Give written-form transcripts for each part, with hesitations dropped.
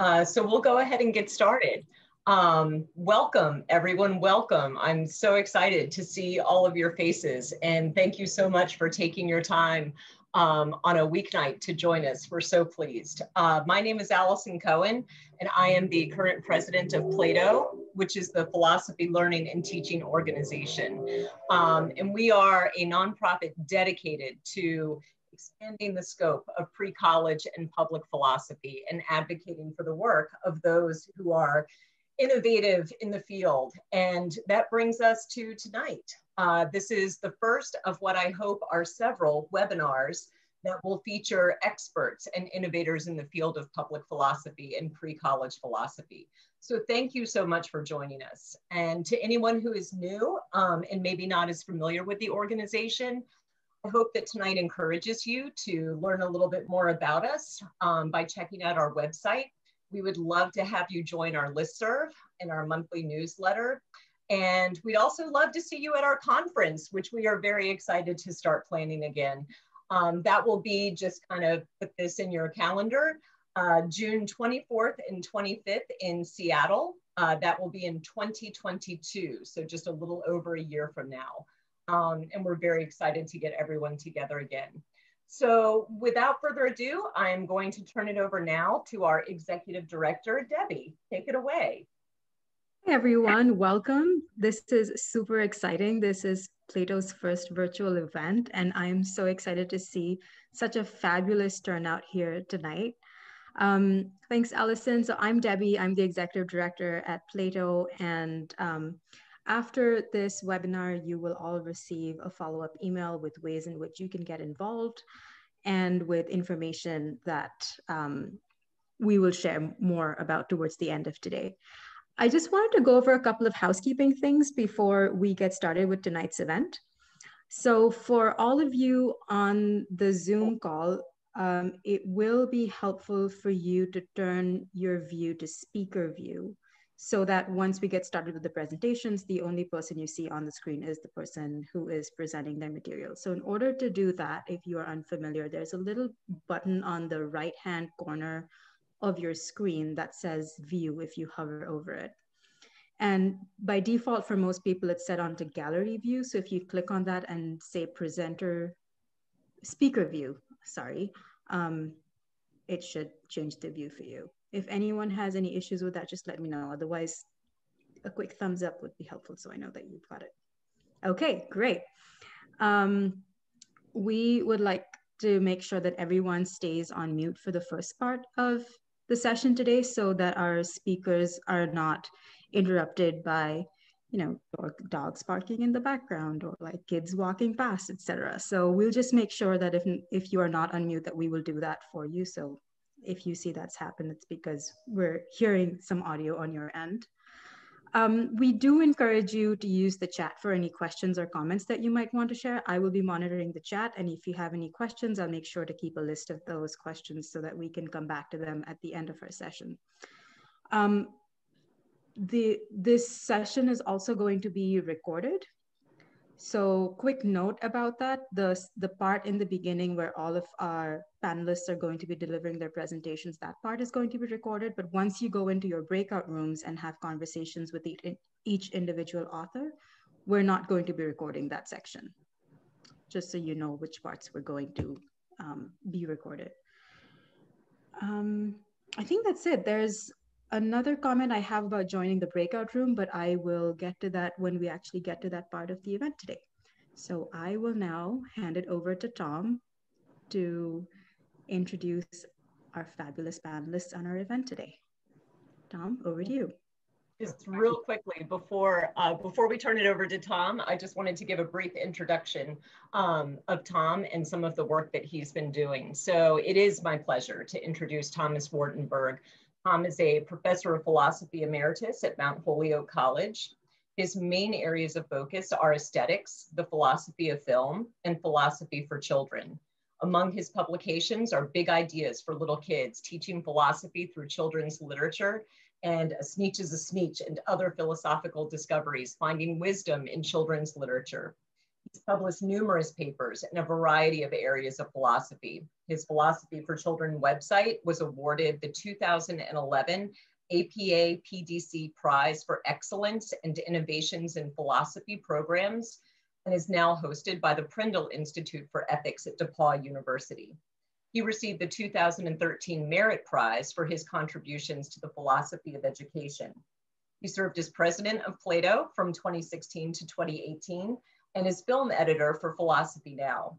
So we'll go ahead and get started. Welcome, everyone, welcome. I'm so excited to see all of your faces, and thank you so much for taking your time on a weeknight to join us. We're so pleased. My name is Allison Cohen, and I am the current president of PLATO, which is the Philosophy Learning and Teaching Organization. And we are a nonprofit dedicated to expanding the scope of pre-college and public philosophy and advocating for the work of those who are innovative in the field. And that brings us to tonight. This is the first of what I hope are several webinars that will feature experts and innovators in the field of public philosophy and pre-college philosophy. So thank you so much for joining us. And to anyone who is new and maybe not as familiar with the organization, I hope that tonight encourages you to learn a little bit more about us by checking out our website. We would love to have you join our listserv and our monthly newsletter. And we'd also love to see you at our conference, which we are very excited to start planning again. That will be, just kind of put this in your calendar, June 24th and 25th in Seattle. That will be in 2022, so just a little over a year from now. And we're very excited to get everyone together again. So without further ado, I'm going to turn it over now to our Executive Director, Debbie. Take it away. Hey everyone, welcome. This is super exciting. This is PLATO's first virtual event, and I'm so excited to see such a fabulous turnout here tonight. Thanks, Allison. So I'm Debbie. I'm the Executive Director at PLATO, and after this webinar, you will all receive a follow-up email with ways in which you can get involved and with information that we will share more about towards the end of today. I just wanted to go over a couple of housekeeping things before we get started with tonight's event. So for all of you on the Zoom call, it will be helpful for you to turn your view to speaker view, so that once we get started with the presentations, the only person you see on the screen is the person who is presenting their material. So in order to do that, if you are unfamiliar, there's a little button on the right-hand corner of your screen that says view if you hover over it. And by default, for most people, it's set onto gallery view. So if you click on that and say speaker view, sorry, it should change the view for you. If anyone has any issues with that, just let me know. Otherwise, a quick thumbs up would be helpful so I know that you've got it. Okay, great. We would like to make sure that everyone stays on mute for the first part of the session today so that our speakers are not interrupted by, or dogs barking in the background or like kids walking past, etc. So we'll just make sure that if you are not on mute, that we will do that for you. So if you see that's happened, it's because we're hearing some audio on your end. We do encourage you to use the chat for any questions or comments that you might want to share. I will be monitoring the chat, and if you have any questions, I'll make sure to keep a list of those questions so that we can come back to them at the end of our session. This session is also going to be recorded. So quick note about that, the part in the beginning where all of our panelists are going to be delivering their presentations, that part is going to be recorded. But once you go into your breakout rooms and have conversations with each individual author, we're not going to be recording that section, just so you know which parts we're going to be recorded. I think that's it. There's another comment I have about joining the breakout room, but I will get to that when we actually get to that part of the event today. So I will now hand it over to Tom to introduce our fabulous panelists on our event today. Tom, over to you. Just real quickly, before we turn it over to Tom, I just wanted to give a brief introduction of Tom and some of the work that he's been doing. So it is my pleasure to introduce Thomas Wartenberg. Tom is a professor of philosophy emeritus at Mount Holyoke College. His main areas of focus are aesthetics, the philosophy of film, and philosophy for children. Among his publications are Big Ideas for Little Kids, Teaching Philosophy Through Children's Literature, and A Sneetch is a Sneetch, and Other Philosophical Discoveries, Finding Wisdom in Children's Literature. He's published numerous papers in a variety of areas of philosophy. His Philosophy for Children website was awarded the 2011 APA PDC Prize for Excellence and Innovations in Philosophy Programs, and is now hosted by the Prindle Institute for Ethics at DePauw University. He received the 2013 Merit Prize for his contributions to the philosophy of education. He served as president of PLATO from 2016 to 2018 and is film editor for Philosophy Now.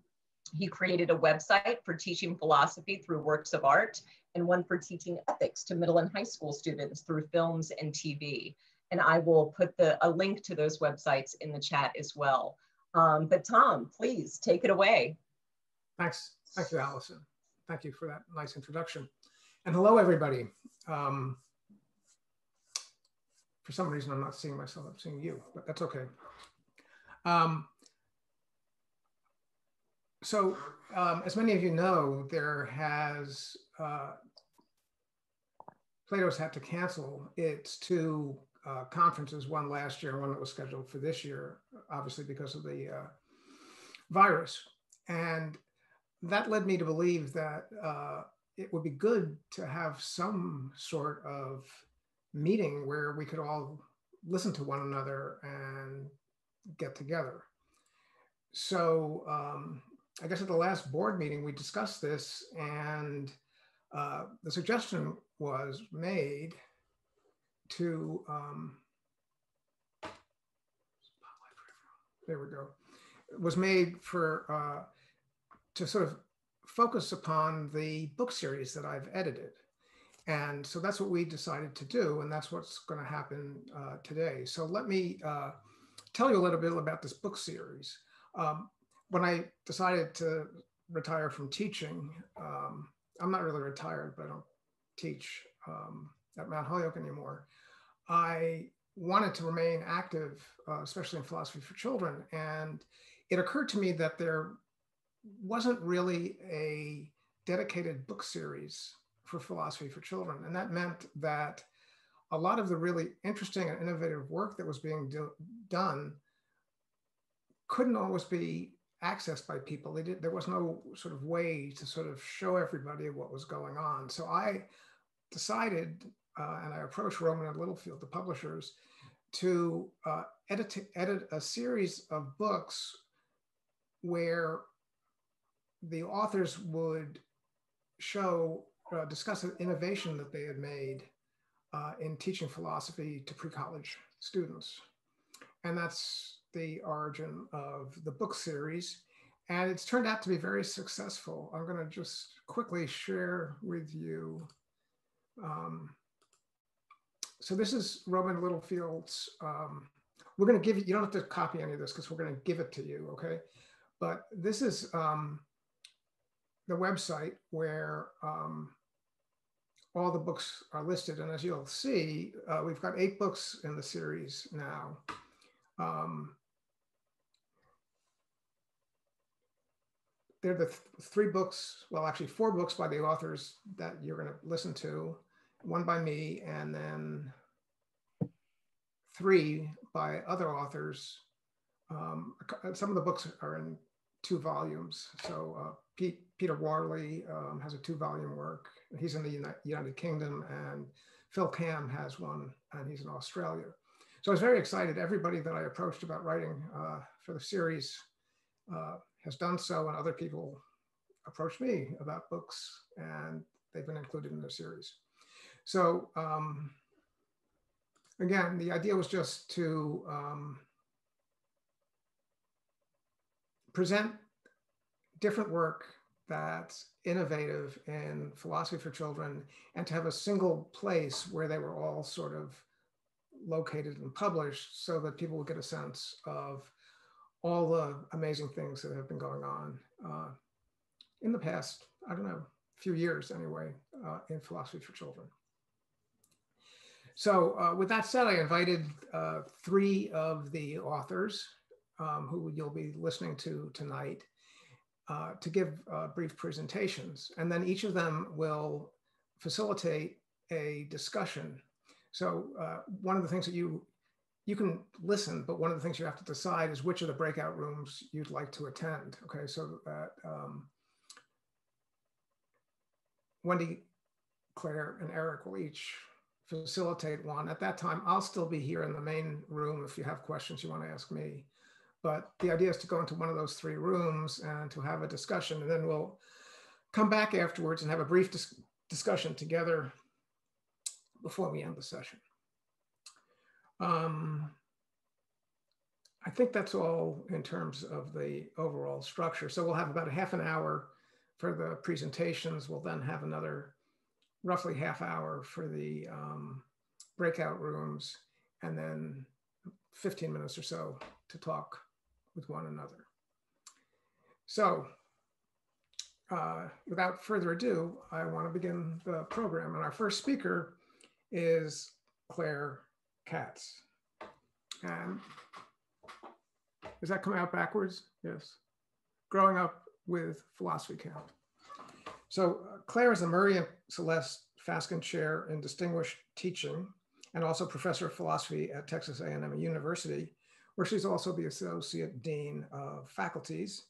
He created a website for teaching philosophy through works of art and one for teaching ethics to middle and high school students through films and TV. And I will put a link to those websites in the chat as well. But Tom, please take it away. Thanks. Thank you, Allison. Thank you for that nice introduction. And hello, everybody. For some reason, I'm not seeing myself, I'm seeing you, but that's okay. As many of you know, Plato's had to cancel its two conferences, one last year, one that was scheduled for this year, obviously because of the virus. And that led me to believe that it would be good to have some sort of meeting where we could all listen to one another and get together. So I guess at the last board meeting, we discussed this, and the suggestion was made to, there we go, was made for, to sort of focus upon the book series that I've edited. And so that's what we decided to do, and that's what's going to happen today. So let me tell you a little bit about this book series. When I decided to retire from teaching, I'm not really retired, but I don't teach at Mount Holyoke anymore. I wanted to remain active, especially in philosophy for children. And it occurred to me that there wasn't really a dedicated book series for philosophy for children. And that meant that a lot of the really interesting and innovative work that was being done couldn't always be accessed by people. There was no sort of way to sort of show everybody what was going on. So I decided, and I approached Rowman and Littlefield, the publishers, to edit a series of books where the authors would discuss an innovation that they had made in teaching philosophy to pre-college students. And that's the origin of the book series. And it's turned out to be very successful. I'm going to just quickly share with you. So this is Rowman Littlefield's, we're going to give you don't have to copy any of this because we're going to give it to you, okay? But this is the website where all the books are listed. And as you'll see, we've got 8 books in the series now. They're the 3 books, well, actually 4 books by the authors that you're going to listen to, 1 by me, and then 3 by other authors. Some of the books are in 2 volumes. So Peter Warley has a 2-volume work. He's in the United Kingdom, and Phil Cam has one, and he's in Australia. So I was very excited. Everybody that I approached about writing for the series has done so, and other people approached me about books, and they've been included in the series. So again, the idea was just to present different work that's innovative in philosophy for children, and to have a single place where they were all sort of located and published so that people would get a sense of all the amazing things that have been going on in the past, I don't know, few years anyway, in philosophy for children. So with that said, I invited 3 of the authors who you'll be listening to tonight to give brief presentations. And then each of them will facilitate a discussion. So one of the things that you you can listen, but one of the things you have to decide is which of the breakout rooms you'd like to attend. Okay, so that Wendy, Claire, and Eric will each facilitate one. At that time, I'll still be here in the main room if you have questions you want to ask me. But the idea is to go into one of those 3 rooms and to have a discussion, and then we'll come back afterwards and have a brief discussion together before we end the session. I think that's all in terms of the overall structure. So we'll have about a half an hour for the presentations. We'll then have another roughly half hour for the breakout rooms, and then 15 minutes or so to talk with one another. So without further ado, I want to begin the program. And our first speaker is Claire Katz. And is that coming out backwards? Yes. Growing up with philosophy camp. So Claire is a Murray and Celeste Faskin Chair in Distinguished Teaching and also Professor of Philosophy at Texas A&M University, where she's also the Associate Dean of Faculties.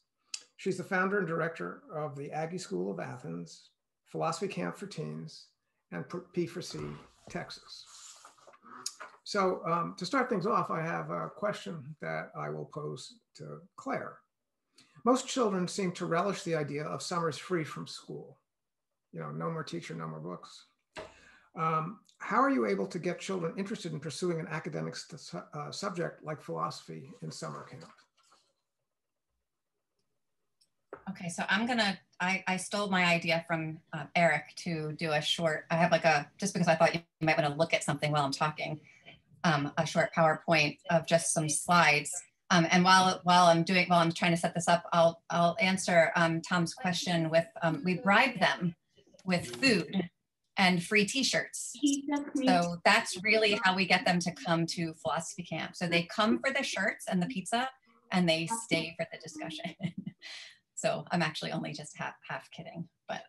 She's the founder and director of the Aggie School of Athens, Philosophy Camp for Teens, and P4C Texas. So to start things off, I have a question that I will pose to Claire. Most children seem to relish the idea of summers free from school. You know, no more teacher, no more books. How are you able to get children interested in pursuing an academic subject like philosophy in summer camp? Okay, so I stole my idea from Erik to do a short, I have like just because I thought you might want to look at something while I'm talking, a short PowerPoint of just some slides. And while I'm trying to set this up, I'll answer Tom's question with, we bribe them with food and free t-shirts. So that's really how we get them to come to philosophy camp. So they come for the shirts and the pizza, and they stay for the discussion. So I'm actually only just half kidding, but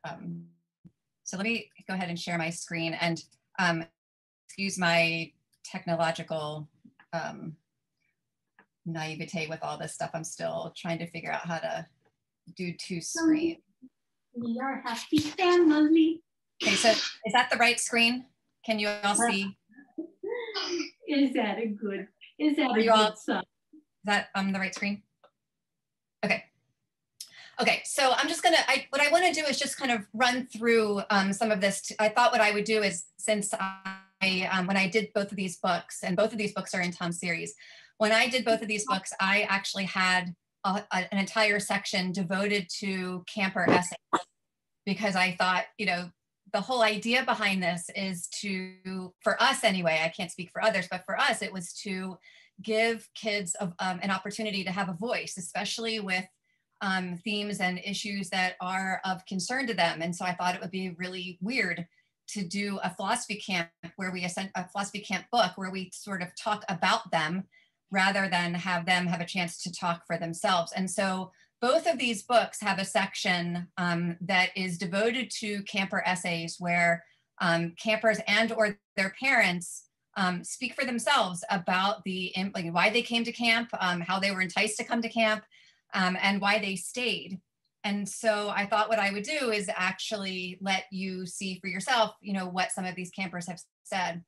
so let me go ahead and share my screen, and excuse my technological naivete with all this stuff. I'm still trying to figure out how to do 2 screens. We are a happy family. Okay, so is that the right screen? Can you all see? Is that a good song? Is that the right screen? Okay. Okay, so I'm just gonna, what I wanna do is just kind of run through some of this. I thought what I would do is, since when I did both of these books, and both of these books are in Tom's series, when I did both of these books, I actually had an entire section devoted to camper essays, because I thought, you know, the whole idea behind this is to, for us anyway, I can't speak for others, but for us, it was to give kids an opportunity to have a voice, especially with themes and issues that are of concern to them. And so I thought it would be really weird to do a philosophy camp where we a philosophy camp book where we sort of talk about them rather than have them have a chance to talk for themselves. And so both of these books have a section that is devoted to camper essays, where campers and or their parents speak for themselves about like why they came to camp, how they were enticed to come to camp, and why they stayed. And so I thought what I would do is actually let you see for yourself, you know, what some of these campers have said.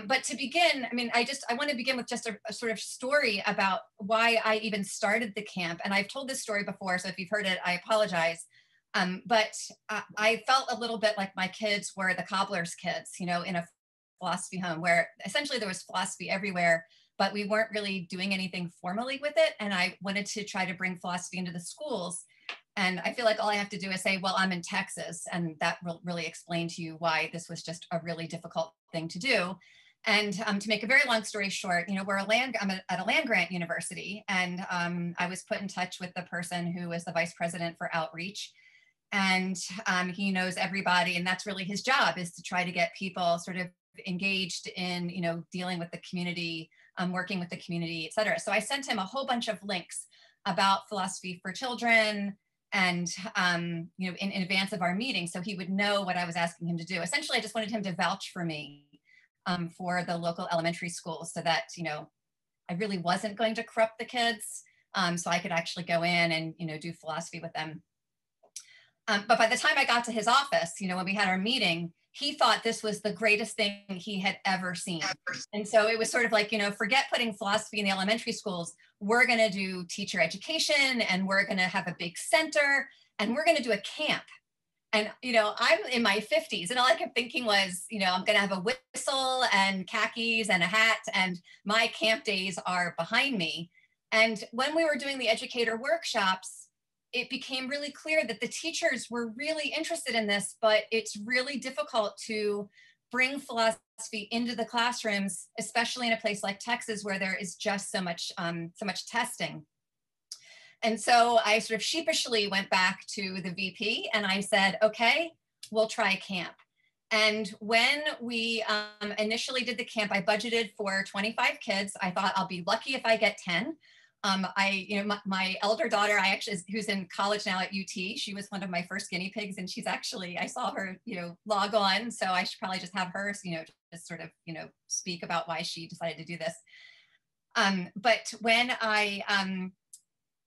But to begin, I mean, I want to begin with just a sort of story about why I even started the camp. And I've told this story before, so if you've heard it, I apologize. But I felt a little bit like my kids were the cobbler's kids, you know, in a philosophy home where essentially there was philosophy everywhere, but we weren't really doing anything formally with it. And I wanted to try to bring philosophy into the schools. And I feel like all I have to do is say, well, I'm in Texas. And that will really explain to you why this was just a really difficult thing to do. And to make a very long story short, you know, I'm at a land-grant university, and I was put in touch with the person who was the vice president for outreach. And he knows everybody, and that's really his job, is to try to get people sort of engaged in, you know, dealing with the community, working with the community, et cetera. So I sent him a whole bunch of links about philosophy for children, and you know, in advance of our meeting, so he would know what I was asking him to do. Essentially, I just wanted him to vouch for me for the local elementary schools, so that, you know, I really wasn't going to corrupt the kids. So I could actually go in and, do philosophy with them. But by the time I got to his office, when we had our meeting, he thought this was the greatest thing he had ever seen. And so it was sort of like, forget putting philosophy in the elementary schools. We're going to do teacher education, and we're going to have a big center, and we're going to do a camp. And, I'm in my 50s, and all I kept thinking was, I'm going to have a whistle and khakis and a hat, and my camp days are behind me. And when we were doing the educator workshops, it became really clear that the teachers were really interested in this, but it's really difficult to bring philosophy into the classrooms, especially in a place like Texas, where there is just so much testing. And so I sort of sheepishly went back to the VP and I said, okay, we'll try my And when we initially did the camp, I budgeted for 25 kids. I thought I'll be lucky if I get 10. My elder daughter, who's in college now at UT, she was one of my first guinea pigs, and she's actually, I saw her, log on. So I should probably just have her, just sort of, speak about why she decided to do this. But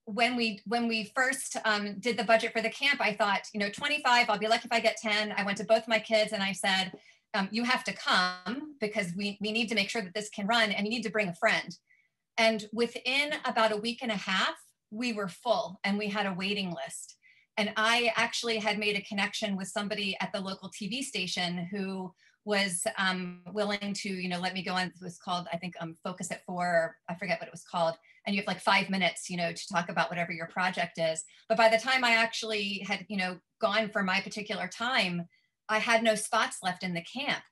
when we first did the budget for the camp, I thought, 25, I'll be lucky if I get 10. I went to both my kids and I said, you have to come because we need to make sure that this can run, and you need to bring a friend. And within about a week and a half, we were full and we had a waiting list. And I actually had made a connection with somebody at the local TV station who was willing to, let me go on. It was called, I think, Focus at 4, or I forget what it was called. And you have like 5 minutes, to talk about whatever your project is. But by the time I actually had, gone for my particular time, I had no spots left in the camp.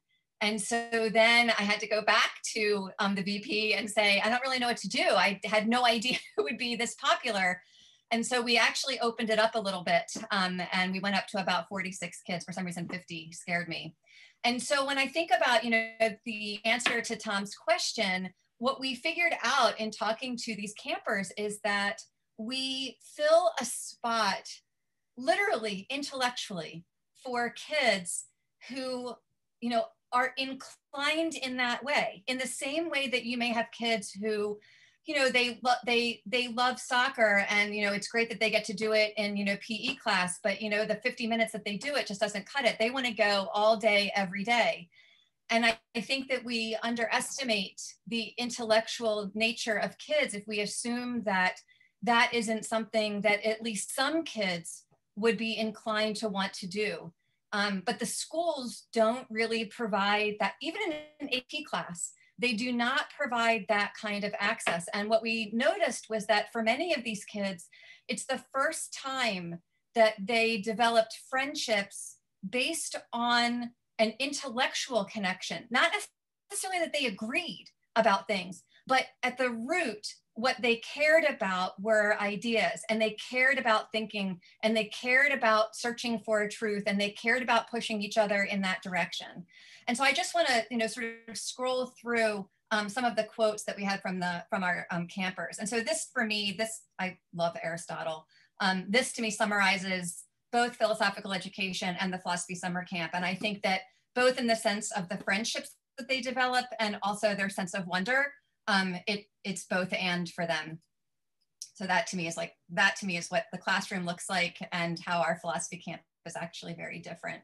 And so then I had to go back to the VP and say, I don't really know what to do. I had no idea it would be this popular. And so we actually opened it up a little bit, and we went up to about 46 kids. For some reason, 50 scared me. And so when I think about, the answer to Tom's question, what we figured out in talking to these campers is that we fill a spot, literally intellectually, for kids who, are inclined in that way, in the same way that you may have kids who, they love soccer, and, it's great that they get to do it in, PE class, but, the 50 minutes that they do it just doesn't cut it. They want to go all day, every day. And I think that we underestimate the intellectual nature of kids if we assume that that isn't something that at least some kids would be inclined to want to do. But the schools don't really provide that. Even in an AP class, they do not provide that kind of access. And what we noticed was that for many of these kids, it's the first time that they developed friendships based on an intellectual connection, not necessarily that they agreed about things, but at the root, what they cared about were ideas, and they cared about thinking, and they cared about searching for a truth, and they cared about pushing each other in that direction. And so I just want to, sort of scroll through some of the quotes that we had from our campers. And so this, for me, I love Aristotle. This to me summarizes both philosophical education and the philosophy summer camp. And I think that both in the sense of the friendships that they develop and also their sense of wonder, it's both and for them. So that to me is what the classroom looks like, and how our philosophy camp is actually very different.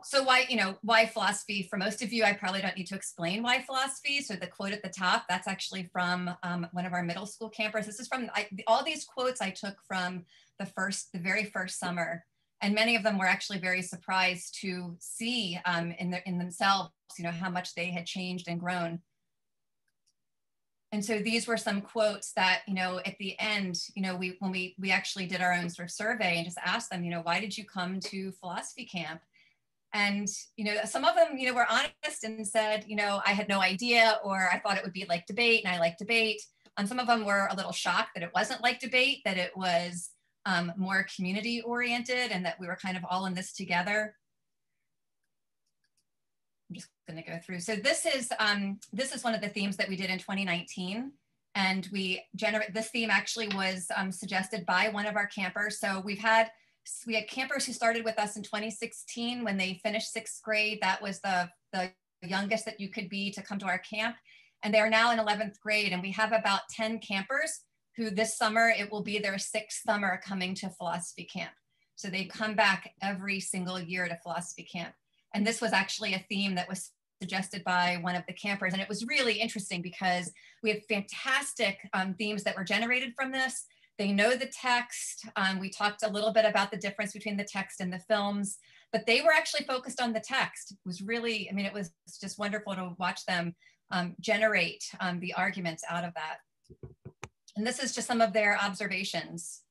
So why philosophy? For most of you, I probably don't need to explain why philosophy. So the quote at the top, that's actually from one of our middle school campers. This is from, all these quotes I took from the very first summer. And many of them were actually very surprised to see in themselves, how much they had changed and grown. And so these were some quotes that, at the end, when we actually did our own sort of survey and just asked them, why did you come to philosophy camp? And, some of them, were honest and said, I had no idea, or I thought it would be like debate, and I like debate. Some of them were a little shocked that it wasn't like debate, that it was more community oriented, and that we were kind of all in this together. I'm just going to go through. So this is one of the themes that we did in 2019. And this theme actually was suggested by one of our campers. So we had campers who started with us in 2016 when they finished 6th grade. That was the youngest that you could be to come to our camp. and they are now in 11th grade. And we have about 10 campers who this summer, it will be their 6th summer coming to philosophy camp. So they come back every single year to philosophy camp. And this was actually a theme that was suggested by one of the campers. And it was really interesting because we had fantastic themes that were generated from this. They know the text. We talked a little bit about the difference between the text and the films, but they were actually focused on the text. It was really, I mean, it was just wonderful to watch them generate the arguments out of that. And this is just some of their observations.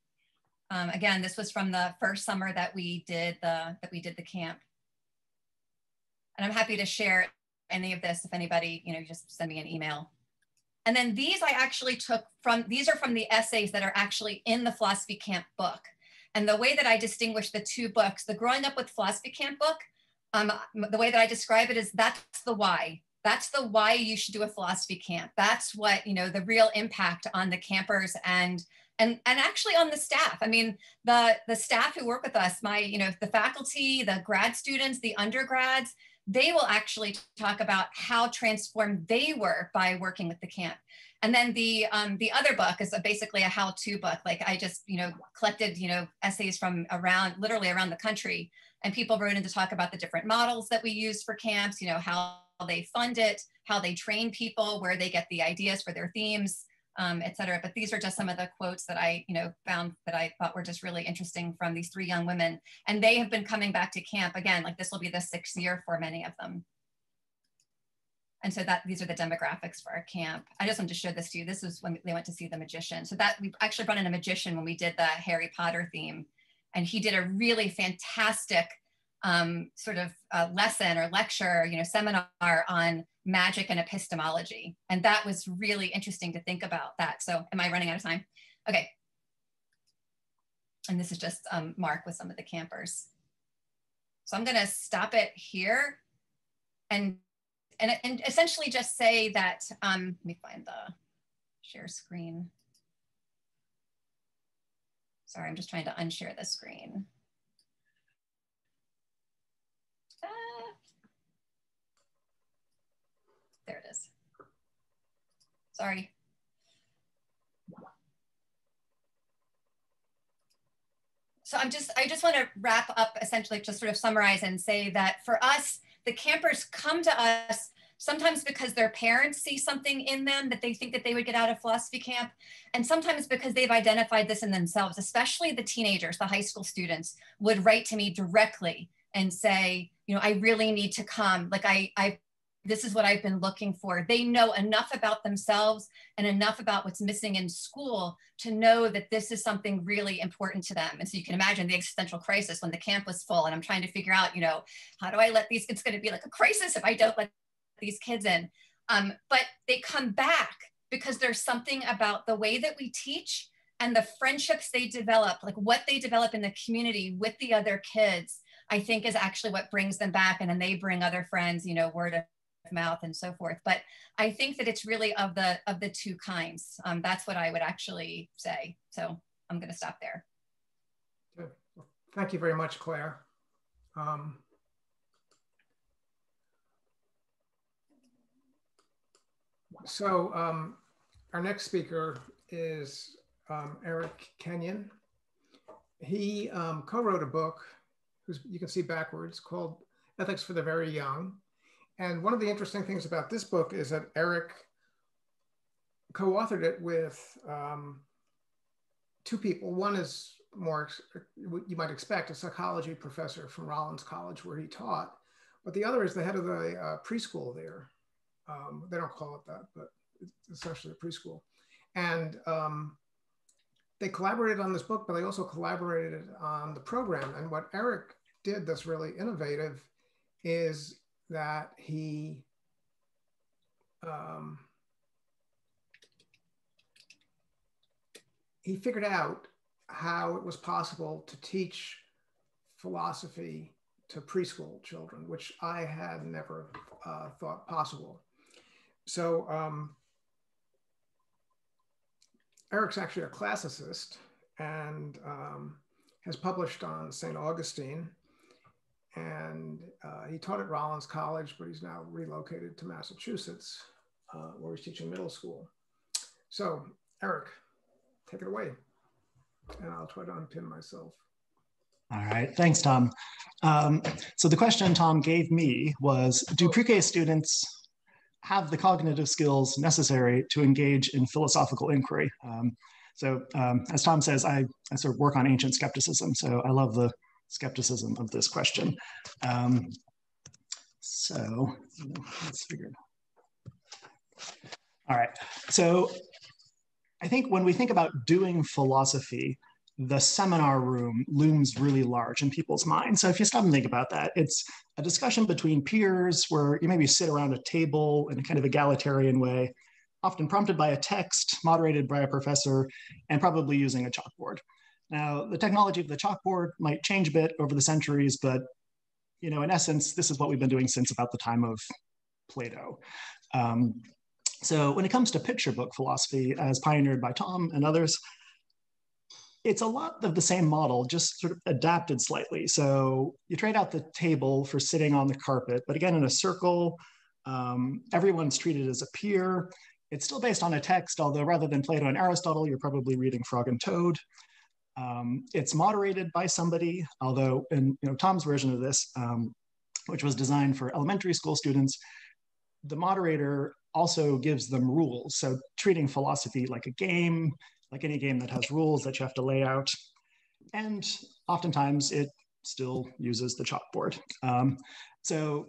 Again, this was from the first summer that we did the camp. And I'm happy to share any of this if anybody, just send me an email. And then these I actually took from, these are from the essays that are actually in the philosophy camp book. And the way that I distinguish the two books, the Growing Up with Philosophy Camp book, the way that I describe it is that's the why. That's the why you should do a philosophy camp. That's what, the real impact on the campers and actually on the staff. I mean, the staff who work with us, the faculty, the grad students, the undergrads, they will actually talk about how transformed they were by working with the camp. And then the other book is basically a how-to book. Like I just, collected, essays from literally around the country, and people wrote in to talk about the different models that we use for camps, how they fund it, how they train people, where they get the ideas for their themes, et cetera. But these are just some of the quotes that I, found that I thought were just really interesting from these 3 young women. And they have been coming back to camp again, like this will be the 6th year for many of them. And so these are the demographics for our camp. I just wanted to show this to you. This is when they went to see the magician. So that we actually brought in a magician when we did the Harry Potter theme. And he did a really fantastic sort of lesson or lecture, seminar on magic and epistemology. And that was really interesting to think about that. So am I running out of time? Okay. And this is just Mark with some of the campers. So I'm gonna stop it here and essentially just say that, let me find the share screen. Sorry, I'm just trying to unshare the screen. There it is. Sorry. So I just want to wrap up, essentially just sort of summarize and say that for us, the campers come to us sometimes because their parents see something in them that they think that they would get out of philosophy camp, and sometimes because they've identified this in themselves, especially the teenagers, the high school students would write to me directly and say, I really need to come. Like this is what I've been looking for. They know enough about themselves and enough about what's missing in school to know that this is something really important to them. And so you can imagine the existential crisis when the camp was full and I'm trying to figure out, how do I let these, it's gonna be like a crisis if I don't let these kids in. But they come back because there's something about the way that we teach and the friendships they develop, like what they develop in the community with the other kids, I think is actually what brings them back. And then they bring other friends, word of mouth and so forth. But I think that it's really of the two kinds. That's what I would actually say. So I'm going to stop there. Good. Well, thank you very much, Claire. Our next speaker is Erik Kenyon. He co-wrote a book, you can see backwards, called Ethics for the Very Young. And one of the interesting things about this book is that Erik co-authored it with 2 people. One is more, you might expect, a psychology professor from Rollins College where he taught, but the other is the head of the preschool there. They don't call it that, but it's essentially a preschool. And they collaborated on this book, but they also collaborated on the program. And what Erik did that's really innovative is that he figured out how it was possible to teach philosophy to preschool children, which I had never thought possible. So Erik's actually a classicist and has published on St. Augustine. And he taught at Rollins College, but he's now relocated to Massachusetts where he's teaching middle school. So Erik, take it away, and I'll try to unpin myself. All right, thanks, Tom. So the question Tom gave me was, do pre-K students have the cognitive skills necessary to engage in philosophical inquiry? As Tom says, I sort of work on ancient skepticism, so I love the skepticism of this question. So let's figure it out. All right, so I think when we think about doing philosophy, the seminar room looms really large in people's minds. So if you stop and think about that, it's a discussion between peers where you maybe sit around a table in a kind of egalitarian way, often prompted by a text, moderated by a professor, and probably using a chalkboard. Now, the technology of the chalkboard might change a bit over the centuries, but in essence, this is what we've been doing since about the time of Plato. So when it comes to picture book philosophy, as pioneered by Tom and others, it's a lot of the same model, just sort of adapted slightly. So you trade out the table for sitting on the carpet, but again, in a circle, everyone's treated as a peer. It's still based on a text, although rather than Plato and Aristotle, you're probably reading Frog and Toad. It's moderated by somebody, although in Tom's version of this, which was designed for elementary school students, the moderator also gives them rules. So treating philosophy like a game, like any game that has rules that you have to lay out. And oftentimes it still uses the chalkboard. So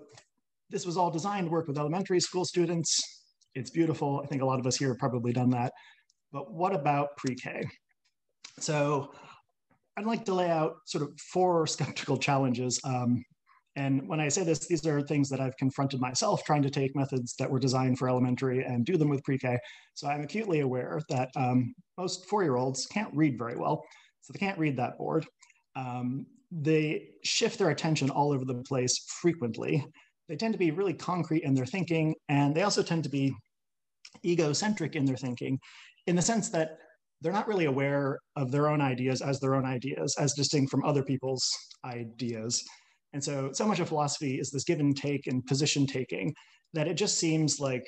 this was all designed to work with elementary school students. It's beautiful. I think a lot of us here have probably done that. But what about pre-K? So I'd like to lay out sort of 4 skeptical challenges. And when I say this, these are things that I've confronted myself trying to take methods that were designed for elementary and do them with pre-K. So I'm acutely aware that most 4-year-olds can't read very well. So they can't read that board. They shift their attention all over the place frequently. They tend to be really concrete in their thinking, and they also tend to be egocentric in their thinking, in the sense that they're not really aware of their own ideas, as distinct from other people's ideas. And so much of philosophy is this give and take and position taking that it just seems like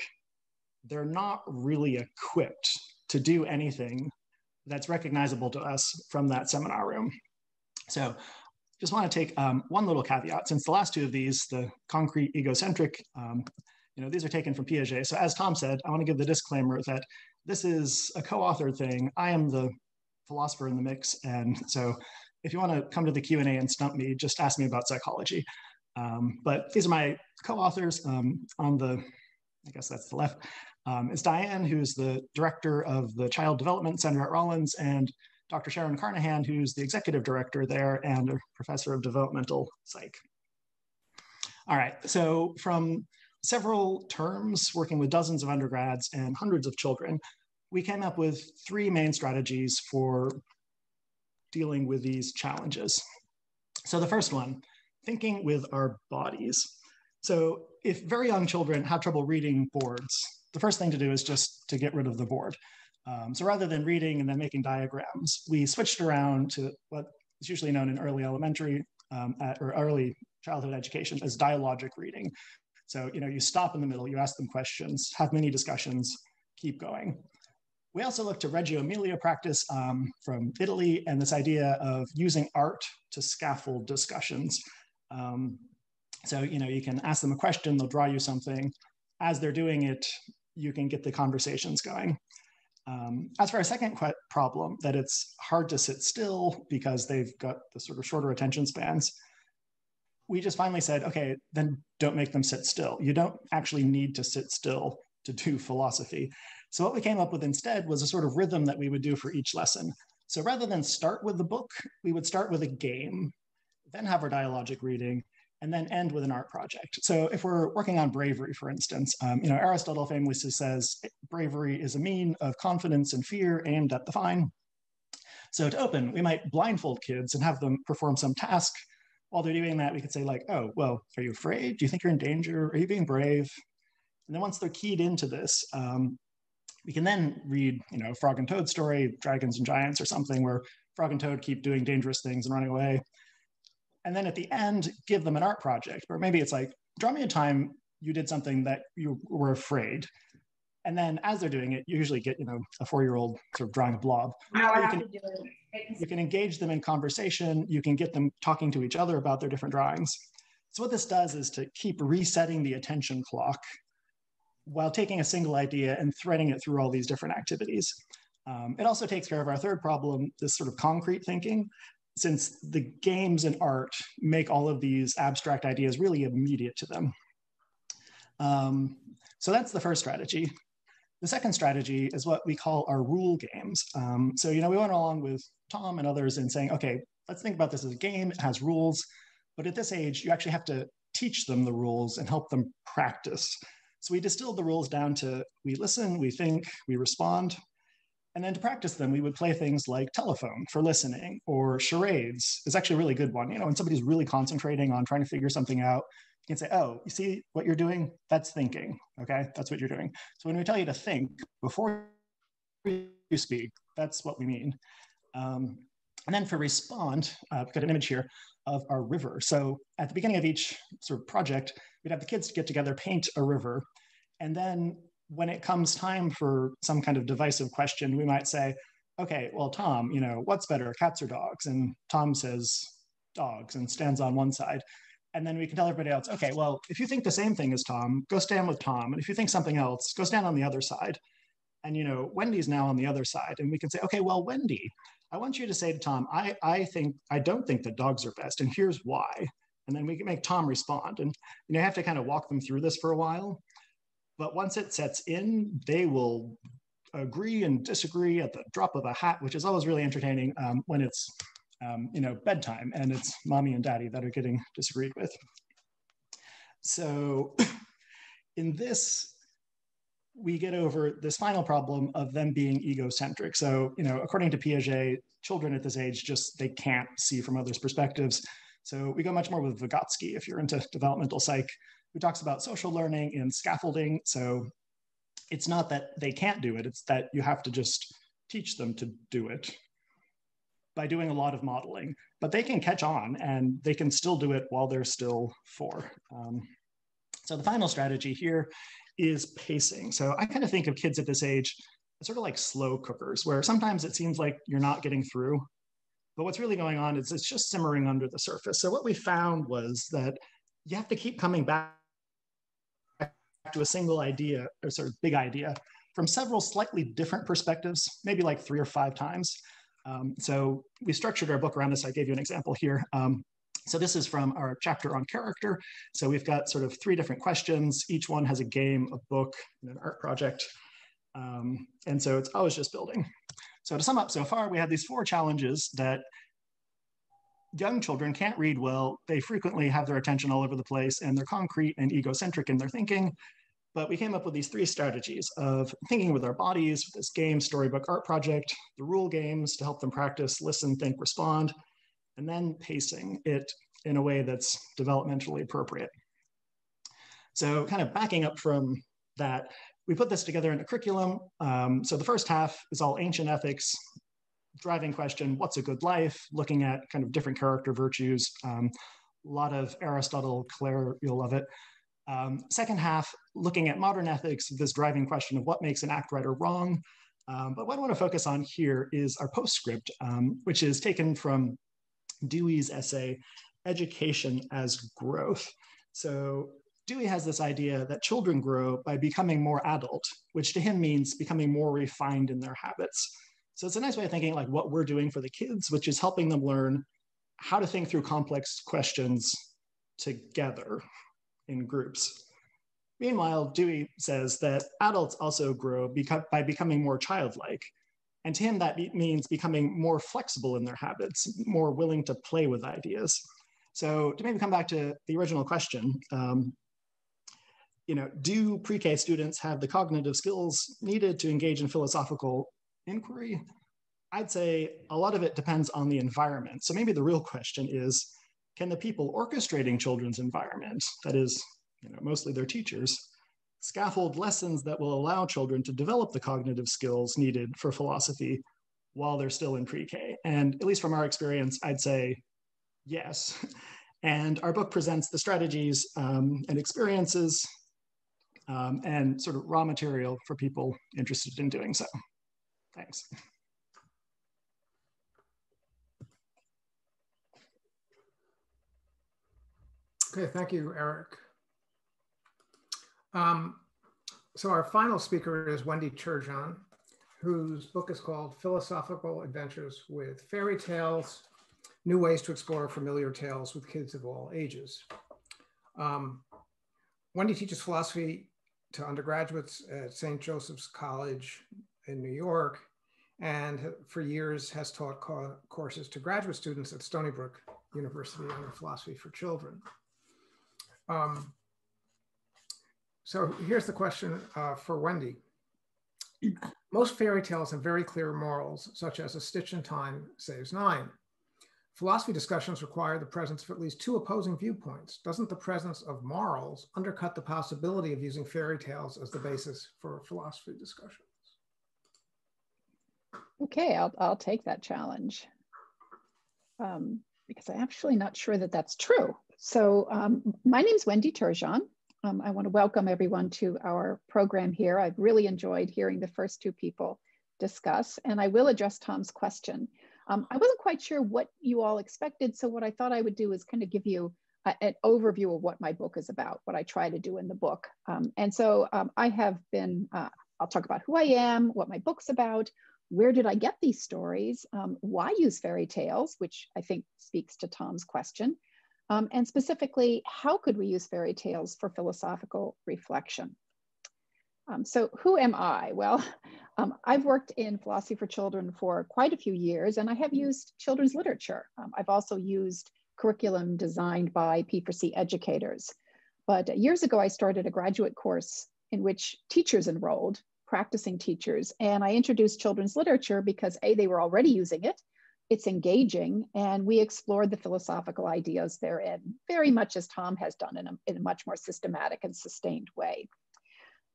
they're not really equipped to do anything that's recognizable to us from that seminar room. So just want to take one little caveat. Since the last 2 of these, the concrete egocentric, these are taken from Piaget. So as Tom said, I want to give the disclaimer that this is a co-authored thing. I am the philosopher in the mix. And so if you want to come to the Q&A and stump me, just ask me about psychology. But these are my co-authors. On the, I guess that's the left, is Diane, who's the director of the Child Development Center at Rollins, and Dr. Sharon Carnahan, who's the executive director there and a professor of developmental psych. All right, so from several terms, working with dozens of undergrads and hundreds of children, we came up with 3 main strategies for dealing with these challenges. So the first one, thinking with our bodies. So if very young children have trouble reading boards, the first thing to do is just to get rid of the board. So rather than reading and then making diagrams, we switched around to what is usually known in early elementary or early childhood education as dialogic reading. So you stop in the middle, you ask them questions, have mini discussions, keep going. We also look to Reggio Emilia practice from Italy and this idea of using art to scaffold discussions. So you can ask them a question, they'll draw you something. As they're doing it, you can get the conversations going. As for our second problem, that it's hard to sit still because they've got the sort of shorter attention spans, we just finally said, okay, then don't make them sit still. You don't actually need to sit still to do philosophy. So what we came up with instead was a sort of rhythm that we would do for each lesson. So rather than start with the book, we would start with a game, then have our dialogic reading, and then end with an art project. So if we're working on bravery, for instance, Aristotle famously says, bravery is a mean of confidence and fear aimed at the fine. So to open, we might blindfold kids and have them perform some task. While they're doing that, we could say like, oh, well, are you afraid? Do you think you're in danger? Are you being brave? And then once they're keyed into this, we can then read, Frog and Toad story, Dragons and Giants or something where Frog and Toad keep doing dangerous things and running away. And then at the end, give them an art project, or maybe it's like, draw me a time you did something that you were afraid. And then as they're doing it, you usually get, a 4-year-old sort of drawing a blob. Now I have to do it. You can engage them in conversation. You can get them talking to each other about their different drawings. So what this does is to keep resetting the attention clock while taking a single idea and threading it through all these different activities. It also takes care of our third problem, this sort of concrete thinking, since the games and art make all of these abstract ideas really immediate to them. So that's the first strategy. The second strategy is what we call our rule games. So, we went along with Tom and others in saying, okay, let's think about this as a game. It has rules, but at this age, you actually have to teach them the rules and help them practice. So we distilled the rules down to we listen, we think, we respond. And then to practice them, we would play things like telephone for listening, or charades is actually a really good one. When somebody's really concentrating on trying to figure something out, you can say, oh, you see what you're doing? That's thinking, okay? That's what you're doing. So when we tell you to think before you speak, that's what we mean. And then for respond, I've got an image here of our river. So at the beginning of each sort of project, we'd have the kids get together, paint a river. And then when it comes time for some kind of divisive question, we might say, okay, well, Tom, what's better, cats or dogs? And Tom says dogs and stands on one side. And then we can tell everybody else, okay, well, if you think the same thing as Tom, go stand with Tom. And if you think something else, go stand on the other side. And, Wendy's now on the other side. And we can say, okay, well, Wendy, I want you to say to Tom, I don't think that dogs are best. And here's why. And then we can make Tom respond. And you have to kind of walk them through this for a while. But once it sets in, they will agree and disagree at the drop of a hat, which is always really entertaining when it's bedtime and it's mommy and daddy that are getting disagreed with. So in this, we get over this final problem of them being egocentric. So, according to Piaget, children at this age they can't see from others' perspectives. So we go much more with Vygotsky, if you're into developmental psych, who talks about social learning and scaffolding. So it's not that they can't do it, it's that you have to just teach them to do it by doing a lot of modeling. But they can catch on and they can still do it while they're still 4. So the final strategy here is pacing. So I kind of think of kids at this age as sort of like slow cookers, where sometimes it seems like you're not getting through, but what's really going on is it's just simmering under the surface. So what we found was that you have to keep coming back to a single idea, or sort of big idea, from several slightly different perspectives, maybe like 3 or 5 times. So we structured our book around this. I gave you an example here. So this is from our chapter on character. So we've got sort of 3 different questions. Each one has a game, a book, and an art project. And so it's always just building. So to sum up, so far, we have these 4 challenges that young children can't read well. They frequently have their attention all over the place, and they're concrete and egocentric in their thinking. But we came up with these 3 strategies of thinking with our bodies, with this game, storybook, art project, the rule games to help them practice, listen, think, respond, and then pacing it in a way that's developmentally appropriate. So kind of backing up from that, we put this together in a curriculum. So the first half is all ancient ethics, driving question, what's a good life? Looking at kind of different character virtues. A lot of Aristotle, Claire, you'll love it. Second half, looking at modern ethics, this driving question of what makes an act right or wrong. But what I want to focus on here is our postscript, which is taken from Dewey's essay, Education as Growth. So Dewey has this idea that children grow by becoming more adult, which to him means becoming more refined in their habits. So it's a nice way of thinking like what we're doing for the kids, which is helping them learn how to think through complex questions together in groups. Meanwhile, Dewey says that adults also grow by becoming more childlike. And to him, that means becoming more flexible in their habits, more willing to play with ideas. So to maybe come back to the original question, do pre-K students have the cognitive skills needed to engage in philosophical inquiry? I'd say a lot of it depends on the environment. So maybe the real question is, can the people orchestrating children's environment, that is, mostly their teachers, scaffold lessons that will allow children to develop the cognitive skills needed for philosophy while they're still in pre-K? And at least from our experience, I'd say yes. And our book presents the strategies and experiences and sort of raw material for people interested in doing so. Thanks. Okay, thank you, Erik. So our final speaker is Wendy Turgeon, whose book is called Philosophical Adventures with Fairy Tales, New Ways to Explore Familiar Tales with Kids of All Ages. Wendy teaches philosophy to undergraduates at St. Joseph's College in New York, and for years has taught courses to graduate students at Stony Brook University on philosophy for children. So here's the question for Wendy. Most fairy tales have very clear morals, such as a stitch in time saves 9. Philosophy discussions require the presence of at least 2 opposing viewpoints. Doesn't the presence of morals undercut the possibility of using fairy tales as the basis for philosophy discussions? Okay, I'll take that challenge because I'm actually not sure that that's true. So my name is Wendy Tergian. I want to welcome everyone to our program here. I've really enjoyed hearing the first 2 people discuss, and I will address Tom's question. I wasn't quite sure what you all expected, so what I thought I would do is kind of give you an overview of what my book is about, what I try to do in the book. And so I have been, I'll talk about who I am, what my book's about, where did I get these stories, why use fairy tales, which I think speaks to Tom's question, and specifically, how could we use fairy tales for philosophical reflection? So who am I? Well, I've worked in philosophy for children for quite a few years, and I have used children's literature. I've also used curriculum designed by P4C educators. But years ago, I started a graduate course in which teachers enrolled, practicing teachers, and I introduced children's literature because A, they were already using it, it's engaging, and we explored the philosophical ideas therein, very much as Tom has done in a much more systematic and sustained way.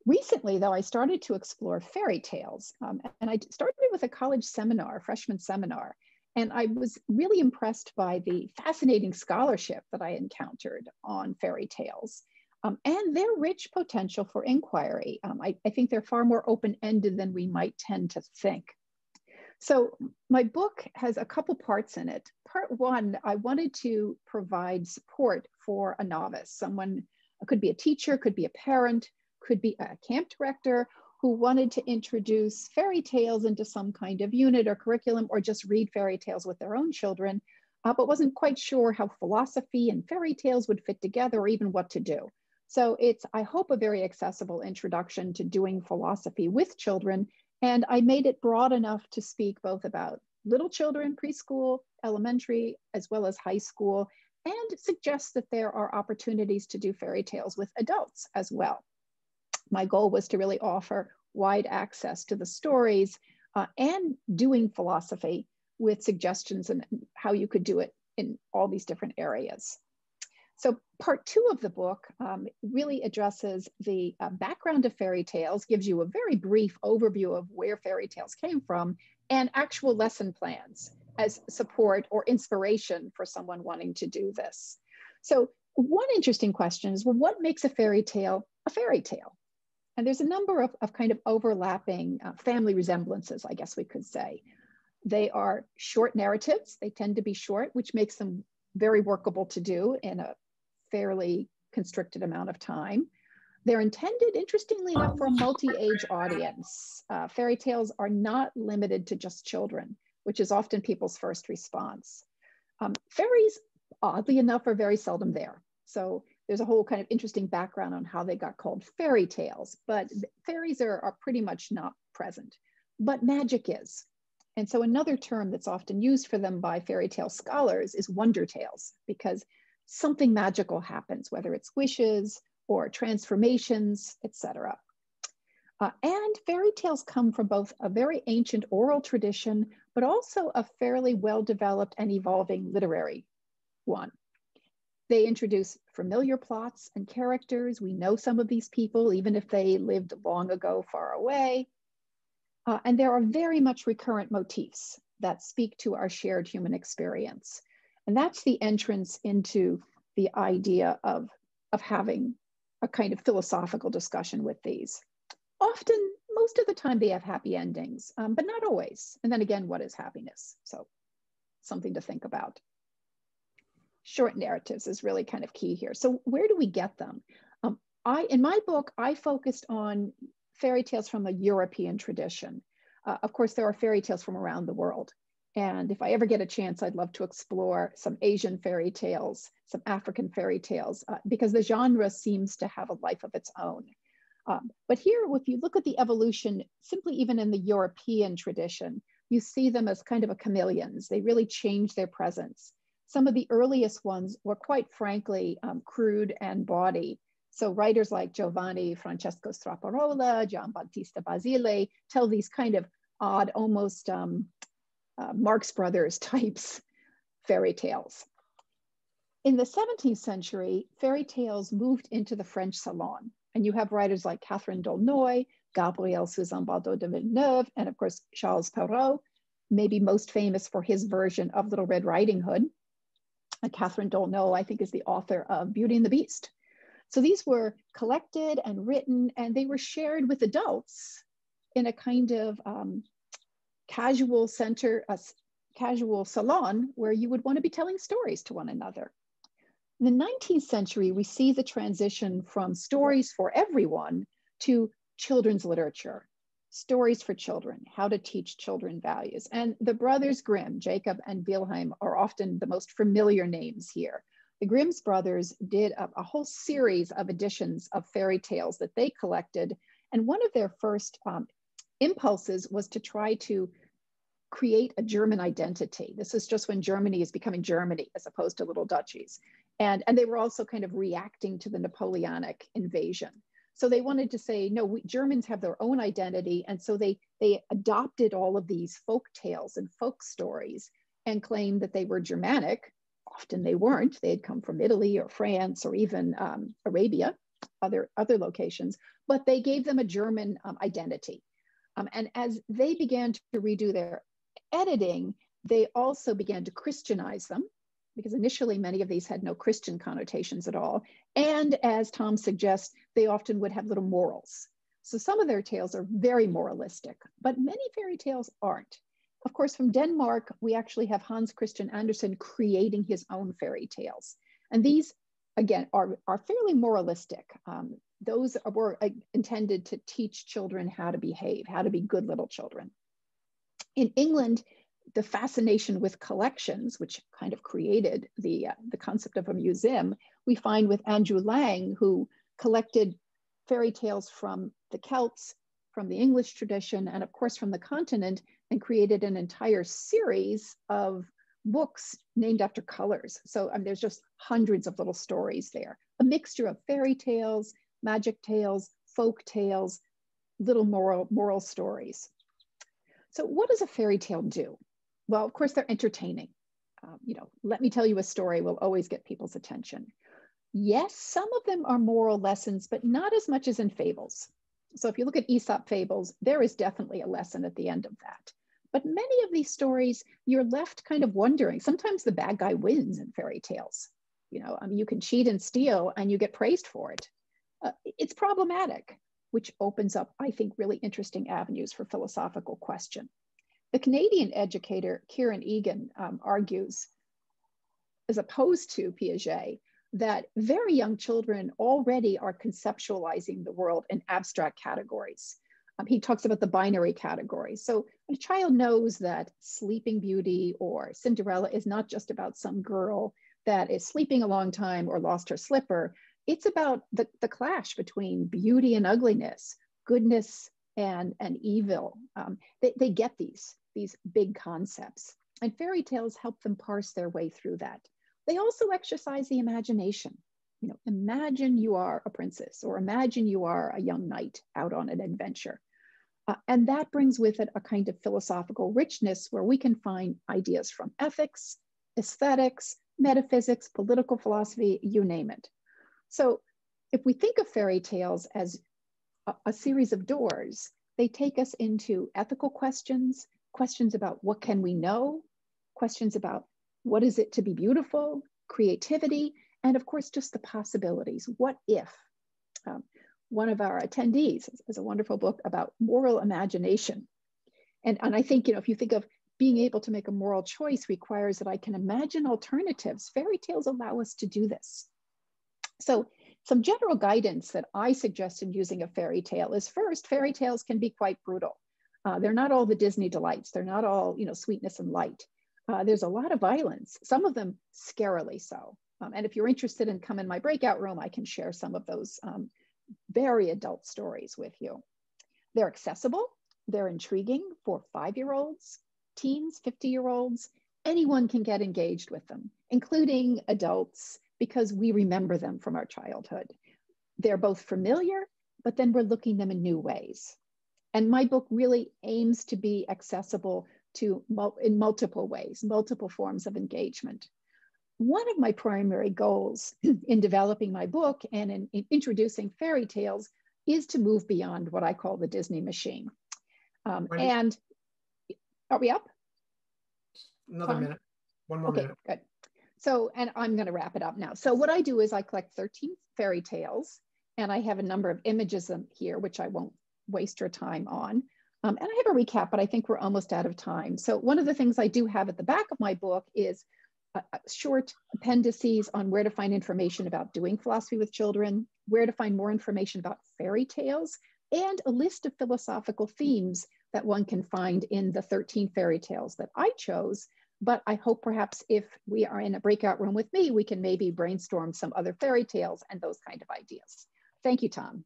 Recently, though, I started to explore fairy tales, and I started with a college seminar, freshman seminar, and I was really impressed by the fascinating scholarship that I encountered on fairy tales and their rich potential for inquiry. I think they're far more open-ended than we might tend to think. So my book has a couple parts in it. Part 1, I wanted to provide support for a novice. Someone could be a teacher, could be a parent, could be a camp director who wanted to introduce fairy tales into some kind of unit or curriculum, or just read fairy tales with their own children, but wasn't quite sure how philosophy and fairy tales would fit together or even what to do. So it's, I hope, a very accessible introduction to doing philosophy with children. And I made it broad enough to speak both about little children, preschool, elementary, as well as high school, and suggest that there are opportunities to do fairy tales with adults as well. My goal was to really offer wide access to the stories and doing philosophy with suggestions on how you could do it in all these different areas. So part 2 of the book really addresses the background of fairy tales, gives you a very brief overview of where fairy tales came from, and actual lesson plans as support or inspiration for someone wanting to do this. So one interesting question is, well, what makes a fairy tale a fairy tale? And there's a number of kind of overlapping family resemblances, I guess we could say. They are short narratives. They tend to be short, which makes them very workable to do in a fairly constricted amount of time. They're intended, interestingly enough, for a multi-age audience. Fairy tales are not limited to just children, which is often people's first response. Fairies, oddly enough, are very seldom there. So there's a whole kind of interesting background on how they got called fairy tales, but fairies are pretty much not present, but magic is. And so another term that's often used for them by fairy tale scholars is wonder tales, because something magical happens, whether it's wishes or transformations, etc. And fairy tales come from both a very ancient oral tradition, but also a fairly well-developed and evolving literary one. They introduce familiar plots and characters. We know some of these people, even if they lived long ago, far away. And there are very much recurrent motifs that speak to our shared human experience. And that's the entrance into the idea of having a kind of philosophical discussion with these. Often, most of the time, they have happy endings, but not always. And then again, what is happiness? So something to think about. Short narratives is really kind of key here. So where do we get them? In my book, I focused on fairy tales from the European tradition. Of course, there are fairy tales from around the world. And if I ever get a chance, I'd love to explore some Asian fairy tales, some African fairy tales, because the genre seems to have a life of its own. But here, if you look at the evolution, simply even in the European tradition, you see them as kind of a chameleons. They really change their presence. Some of the earliest ones were quite frankly crude and bawdy. So writers like Giovanni Francesco Straparola, Giambattista Basile tell these kind of odd, almost Marx Brothers types fairy tales. In the 17th century, fairy tales moved into the French salon. And you have writers like Catherine d'Aulnoy, Gabriel Suzanne Bardot de Villeneuve, and of course, Charles Perrault, maybe most famous for his version of Little Red Riding Hood. And Catherine d'Aulnoy, I think, is the author of Beauty and the Beast. So these were collected and written, and they were shared with adults in a kind of casual center, a casual salon where you would want to be telling stories to one another. In the 19th century, we see the transition from stories for everyone to children's literature, stories for children, how to teach children values. And the brothers Grimm, Jacob and Wilhelm, are often the most familiar names here. The Grimm's brothers did a whole series of editions of fairy tales that they collected. And one of their first impulses was to try to create a German identity. This is just when Germany is becoming Germany as opposed to little duchies. And they were also kind of reacting to the Napoleonic invasion. So they wanted to say, no, Germans have their own identity. And so they adopted all of these folk tales and folk stories and claimed that they were Germanic. Often they weren't. They had come from Italy or France or even Arabia, other locations, but they gave them a German identity. And as they began to redo their editing, they also began to Christianize them, because initially many of these had no Christian connotations at all. And as Tom suggests, they often would have little morals. So some of their tales are very moralistic, but many fairy tales aren't. Of course, from Denmark, we actually have Hans Christian Andersen creating his own fairy tales. And these, again, are fairly moralistic. Those were intended to teach children how to behave, how to be good little children. In England, the fascination with collections, which kind of created the concept of a museum, we find with Andrew Lang, who collected fairy tales from the Celts, from the English tradition, and of course from the continent, and created an entire series of books named after colors. So there's just hundreds of little stories there, a mixture of fairy tales, magic tales, folk tales, little moral stories. So what does a fairy tale do? Well, of course, they're entertaining. Let me tell you a story will always get people's attention. Yes, some of them are moral lessons, but not as much as in fables. So if you look at Aesop fables, there is definitely a lesson at the end of that. But many of these stories, you're left kind of wondering. Sometimes the bad guy wins in fairy tales. You can cheat and steal and you get praised for it. It's problematic, which opens up, I think, really interesting avenues for philosophical question. The Canadian educator, Kieran Egan, argues, as opposed to Piaget, that very young children already are conceptualizing the world in abstract categories. He talks about the binary category. So a child knows that Sleeping Beauty or Cinderella is not just about some girl that is sleeping a long time or lost her slipper. It's about the clash between beauty and ugliness, goodness and evil. They get these big concepts, and fairy tales help them parse their way through that. They also exercise the imagination. Imagine you are a princess, or imagine you are a young knight out on an adventure. And that brings with it a kind of philosophical richness where we can find ideas from ethics, aesthetics, metaphysics, political philosophy, you name it. So if we think of fairy tales as a series of doors, they take us into ethical questions, questions about what can we know, questions about what is it to be beautiful, creativity, and of course, just the possibilities. What if? One of our attendees has a wonderful book about moral imagination. And I think, if you think of being able to make a moral choice requires that I can imagine alternatives. Fairy tales allow us to do this. So some general guidance that I suggest in using a fairy tale is, first, fairy tales can be quite brutal. They're not all the Disney delights. They're not all, sweetness and light. There's a lot of violence, some of them scarily so. And if you're interested in come in my breakout room, I can share some of those very adult stories with you. They're accessible. They're intriguing for 5-year-olds, teens, 50-year-olds. Anyone can get engaged with them, including adults, because we remember them from our childhood. They're both familiar, but then we're looking them in new ways. And my book really aims to be accessible in multiple ways, multiple forms of engagement. One of my primary goals in developing my book and in introducing fairy tales is to move beyond what I call the Disney machine. And are we up? Another minute, one more minute. Good. So, and I'm going to wrap it up now. So what I do is I collect 13 fairy tales, and I have a number of images here, which I won't waste your time on. And I have a recap, but I think we're almost out of time. So one of the things I do have at the back of my book is short appendices on where to find information about doing philosophy with children, where to find more information about fairy tales, and a list of philosophical themes that one can find in the 13 fairy tales that I chose. But I hope perhaps if we are in a breakout room with me, we can maybe brainstorm some other fairy tales and those kind of ideas. Thank you, Tom.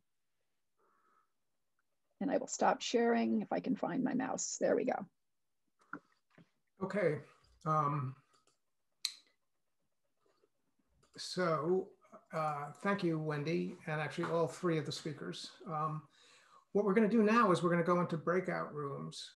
And I will stop sharing if I can find my mouse. There we go. Okay. Thank you, Wendy, and actually all 3 of the speakers. What we're going to do now is we're going to go into breakout rooms.